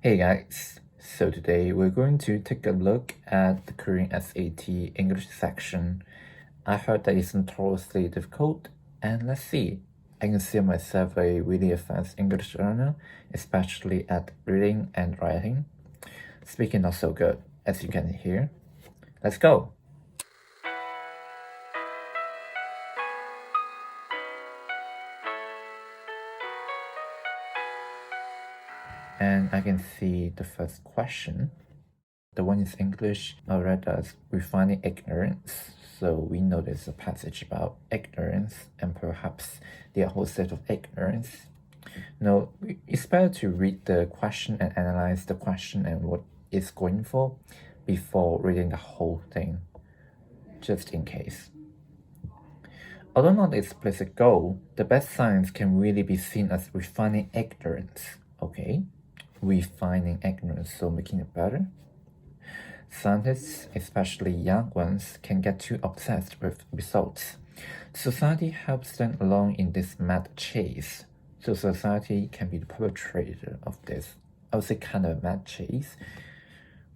Hey guys, so today we're going to take a look at the Korean SAT English section. I heard that it's notoriously difficult, and let's see. I consider myself a really advanced English learner, especially at reading and writing. Speaking not so good, as you can hear. Let's go! And I can see the first question. The one is English, read as refining ignorance. So we know there's a passage about ignorance and perhaps the opposite of ignorance. No, it's better to read the question and analyze the question and what it's going for before reading the whole thing, just in case. Although not the explicit goal, the best science can really be seen as refining ignorance, okay? Refining ignorance, so making it better. Scientists, especially young ones, can get too obsessed with results. Society helps them along in this mad chase. So society can be the perpetrator of this, I would say, kind of mad chase.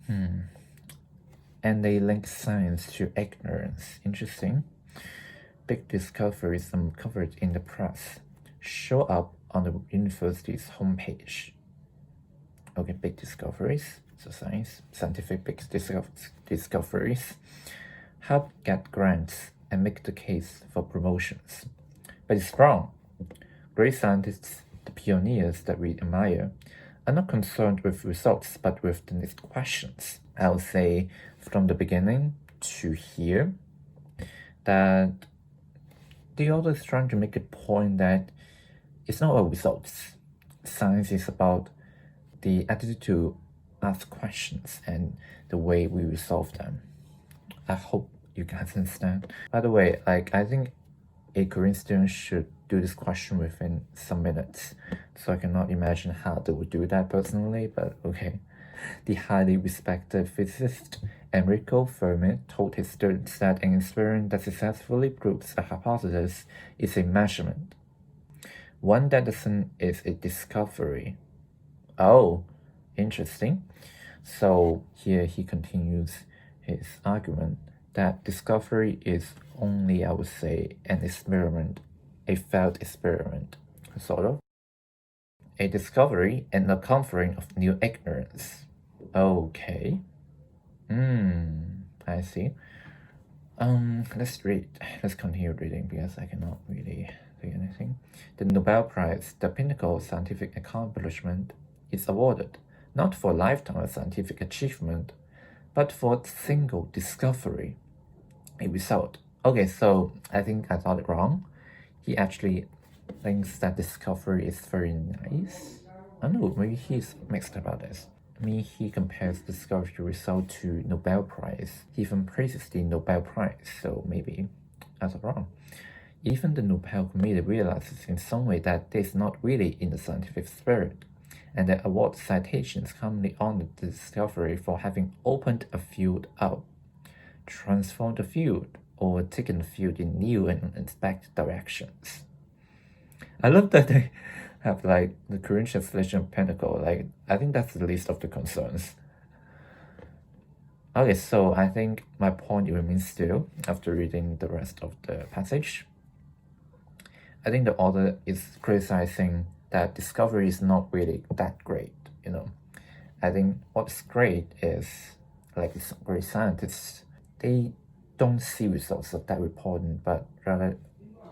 And they link science to ignorance. Interesting. Big discoveries uncovered in the press show up on the university's homepage. Okay, big discoveries. So scientific big discoveries help get grants and make the case for promotions. But it's wrong. Great scientists, the pioneers that we admire, are not concerned with results but with the next questions. I would say from the beginning to here that the author is trying to make a point that it's not about results. Science is about the attitude to ask questions and the way we resolve them. I hope you guys understand. By the way, I think a Korean student should do this question within some minutes. So I cannot imagine how they would do that personally, but okay. The highly respected physicist Enrico Fermi told his students that an experiment that successfully proves a hypothesis is a measurement. One that doesn't is a discovery. Oh, interesting. So here he continues his argument that discovery is only, I would say, an experiment, a failed experiment, sort of. A discovery and a conferring of new ignorance. Okay. I see. Let's continue reading because I cannot really say anything. The Nobel Prize, the pinnacle of scientific accomplishment, is awarded not for a lifetime of scientific achievement, but for a single discovery, a result. Okay, so I think I got it wrong. He actually thinks that discovery is very nice. I don't know, maybe he's mixed about this. He compares discovery result to Nobel Prize. He even praises the Nobel Prize, so maybe I got wrong. Even the Nobel Committee realizes in some way that this is not really in the scientific spirit, and they award citations commonly honor the discovery for having opened a field up, transformed the field, or taken the field in new and unexpected directions. I love that they have like the Korean translation of pinnacle. Like I think that's the least of the concerns. Okay, so I think my point remains still after reading the rest of the passage. I think the author is criticizing that discovery is not really that great, you know. I think what's great is, like great scientists, they don't see results of that reporting, but rather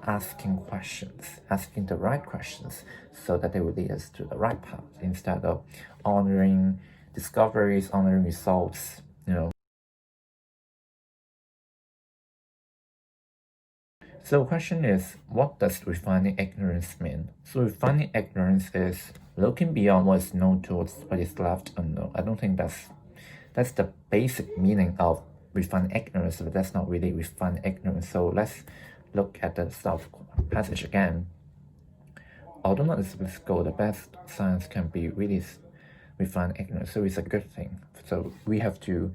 asking questions, asking the right questions so that they will lead us to the right path instead of honoring discoveries, honoring results, you know. So the question is, what does refining ignorance mean? So refining ignorance is looking beyond what is known towards what is left unknown. I don't think that's the basic meaning of refining ignorance, but that's not really refining ignorance. So let's look at the start of passage again. Although not explicit goal, the best science can be really refined ignorance, so it's a good thing. So we have to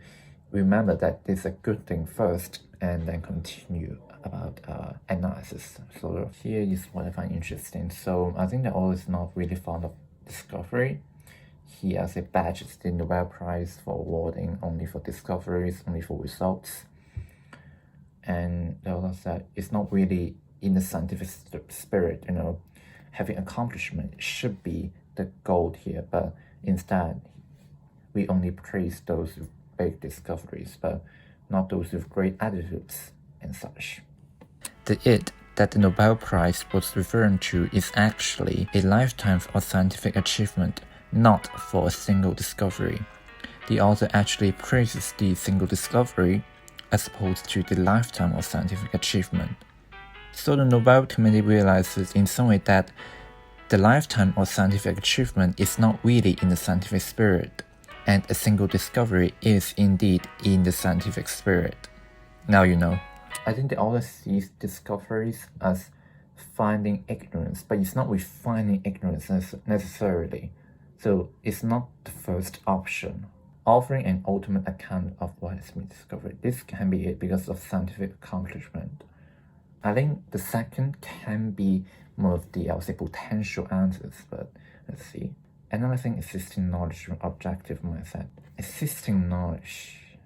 remember that it's a good thing first and then continue about analysis. So here is what I find interesting. So I think the author is not really fond of discovery. he as a badges the Nobel Prize for awarding only for discoveries, only for results. And the author said it's not really in the scientific spirit, you know, having accomplishment should be the goal here, but instead we only praise those with big discoveries, but not those with great attitudes and such. The it that the Nobel Prize was referring to is actually a lifetime of scientific achievement, not for a single discovery. The author actually praises the single discovery as opposed to the lifetime of scientific achievement. So the Nobel Committee realizes in some way that the lifetime of scientific achievement is not really in the scientific spirit, and a single discovery is indeed in the scientific spirit. Now you know. I think the author sees discoveries as finding ignorance, but it's not refining ignorance necessarily. So it's not the first option. Offering an ultimate account of what has been discovered. This can be it because of scientific accomplishment. I think the second can be more of the, I would say, potential answers, but let's see. Analyzing existing knowledge from objective mindset. Existing knowledge.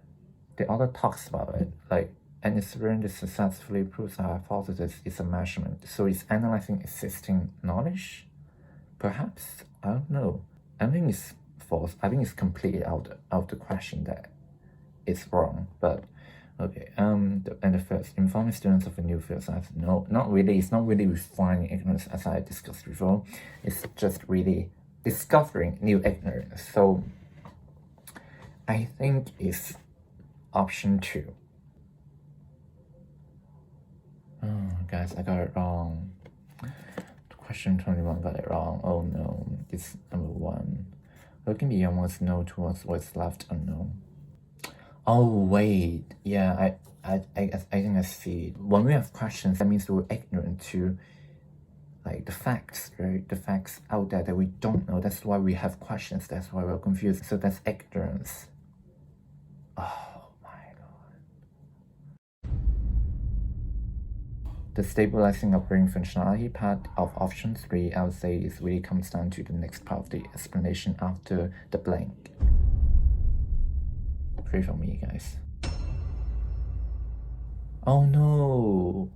The author talks about it, like an experiment that successfully proves a hypothesis is a measurement. So it's analyzing existing knowledge? Perhaps? I don't know. I think it's false. I think it's completely out of the question that it's wrong, but okay. And the first, informing students of a new field science. No, not really. It's not really refining ignorance as I discussed before. It's just really discovering new ignorance. So I think it's option 2. Oh, guys, I got it wrong. Question 21 got it wrong. Oh no, it's number 1. Looking beyond what's known towards what's left unknown. Oh wait, yeah, I think I see. When we have questions, that means we're ignorant to like the facts, right? The facts out there that we don't know. That's why we have questions. That's why we're confused. So that's ignorance. Oh my god. The stabilizing of brain functionality part of option 3, I would say, is really comes down to the next part of the explanation after the blank. Pray for me, guys. Oh no!